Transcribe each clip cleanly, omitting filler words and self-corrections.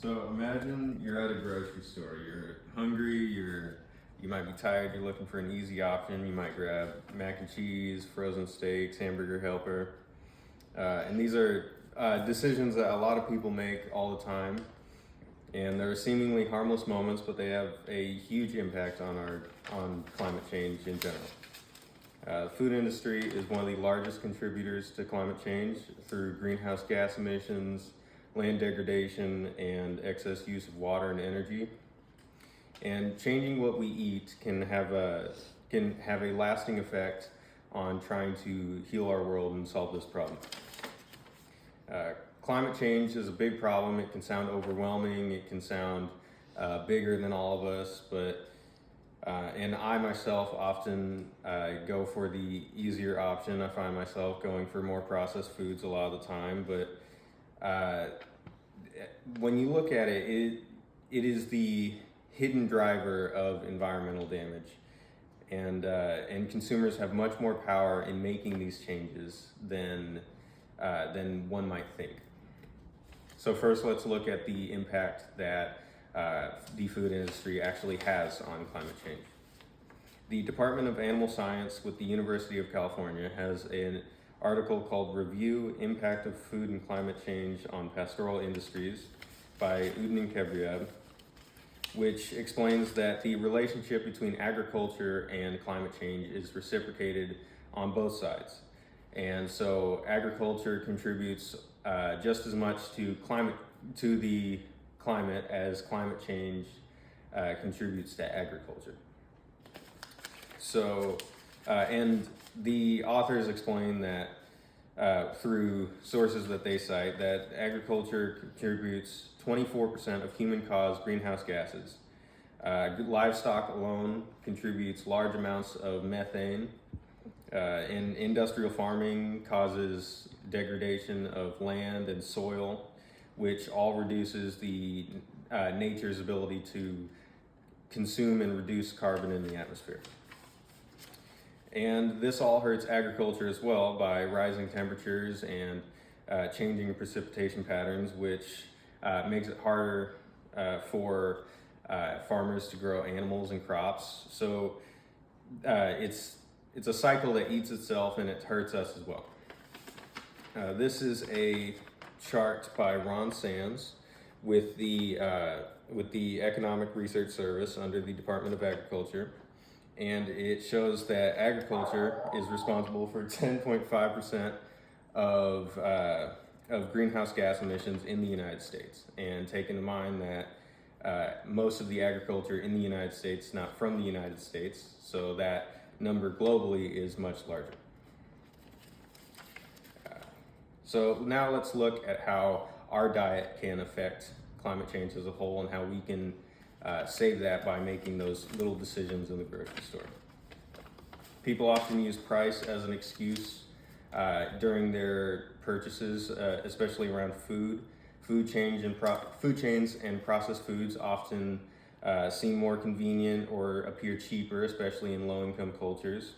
So imagine you're at a grocery store. You're hungry. You might be tired. You're looking for an easy option. You might grab mac and cheese, frozen steaks, hamburger helper, and these are decisions that a lot of people make all the time. And they're seemingly harmless moments, but they have a huge impact on climate change in general. The food industry is one of the largest contributors to climate change through greenhouse gas emissions, land degradation, and excess use of water and energy. And changing what we eat can have a lasting effect on trying to heal our world and solve this problem. Climate change is a big problem. It can sound overwhelming. It can sound bigger than all of us, but and I myself often go for the easier option. I find myself going for more processed foods a lot of the time, but when you look at it, it is the hidden driver of environmental damage, and consumers have much more power in making these changes than one might think. So first, let's look at the impact that the food industry actually has on climate change. The Department of Animal Science with the University of California has an article called Review Impact of Food and Climate Change on Pastoral Industries by Udin Kebriab, which explains that the relationship between agriculture and climate change is reciprocated on both sides. And so agriculture contributes just as much to the climate as climate change contributes to agriculture. So, and the authors explain that through sources that they cite, that agriculture contributes 24% of human-caused greenhouse gases. Livestock alone contributes large amounts of methane. And industrial farming causes degradation of land and soil, which all reduces the nature's ability to consume and reduce carbon in the atmosphere. And this all hurts agriculture as well by rising temperatures and changing precipitation patterns, which makes it harder for farmers to grow animals and crops. So it's a cycle that eats itself, and it hurts us as well. This is a chart by Ron Sands with the Economic Research Service under the Department of Agriculture, and it shows that agriculture is responsible for 10.5% of greenhouse gas emissions in the United States. And take into mind that most of the agriculture in the United States is not from the United States, so that number globally is much larger. So now let's look at how our diet can affect climate change as a whole and how we can save that by making those little decisions in the grocery store. People often use price as an excuse during their purchases, especially around food. Food chains and processed foods often seem more convenient or appear cheaper, especially in low-income cultures.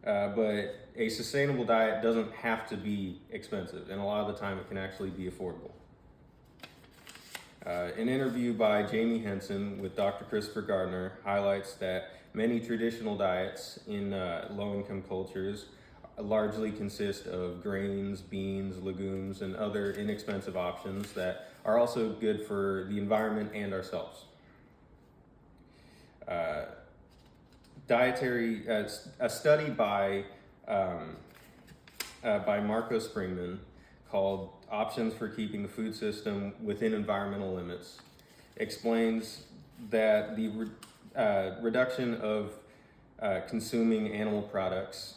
But a sustainable diet doesn't have to be expensive, and a lot of the time it can actually be affordable. An interview by Jamie Henson with Dr. Christopher Gardner highlights that many traditional diets in low-income cultures largely consist of grains, beans, legumes, and other inexpensive options that are also good for the environment and ourselves. A study by Marco Springman called Options for Keeping the Food System Within Environmental Limits explains that the reduction of consuming animal products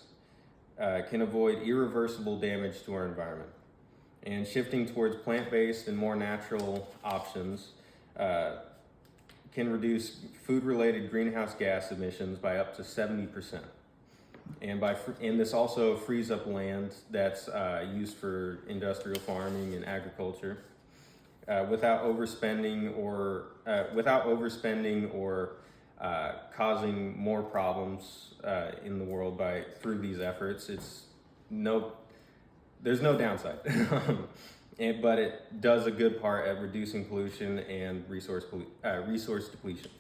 can avoid irreversible damage to our environment. And shifting towards plant-based and more natural options can reduce food-related greenhouse gas emissions by up to 70%. And this also frees up land that's used for industrial farming and agriculture without overspending or causing more problems in the world through these efforts. There's no downside. but it does a good part at reducing pollution and resource depletion.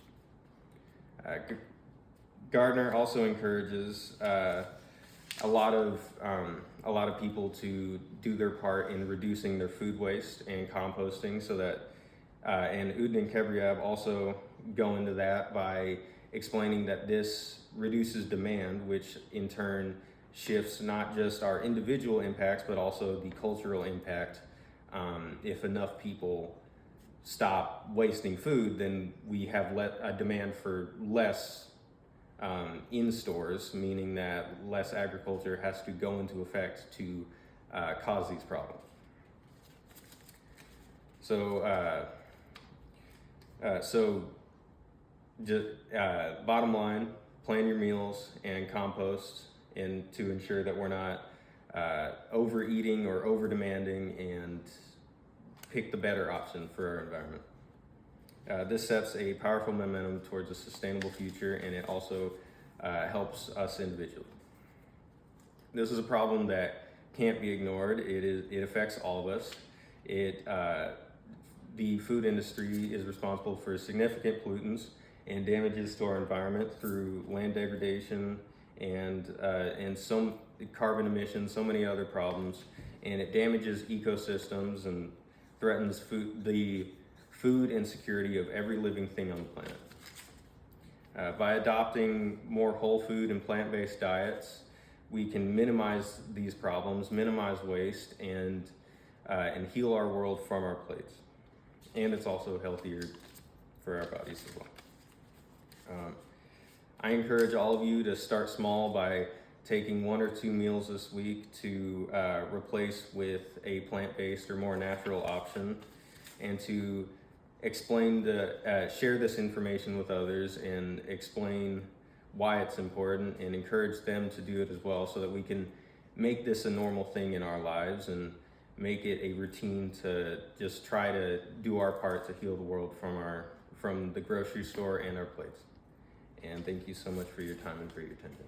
Gardner also encourages a lot of people to do their part in reducing their food waste and composting, so that and Udin and Kebriab also go into that by explaining that this reduces demand, which in turn shifts not just our individual impacts but also the cultural impact. If enough people stop wasting food, then we have a demand for less in stores, meaning that less agriculture has to go into effect to cause these problems. Bottom line, plan your meals and compost, and to ensure that we're not overeating or over demanding, and pick the better option for our environment. This sets a powerful momentum towards a sustainable future, and it also helps us individually. This is a problem that can't be ignored. It affects all of us. The food industry is responsible for significant pollutants and damages to our environment through land degradation and some carbon emissions, so many other problems, and it damages ecosystems and threatens the food and security of every living thing on the planet. By adopting more whole food and plant-based diets, we can minimize these problems, minimize waste, and heal our world from our plates. And it's also healthier for our bodies as well. I encourage all of you to start small by taking 1 or 2 meals this week to replace with a plant-based or more natural option, and to share this information with others and explain why it's important, and encourage them to do it as well, so that we can make this a normal thing in our lives and make it a routine to just try to do our part to heal the world from the grocery store and our plates. And thank you so much for your time and for your attention.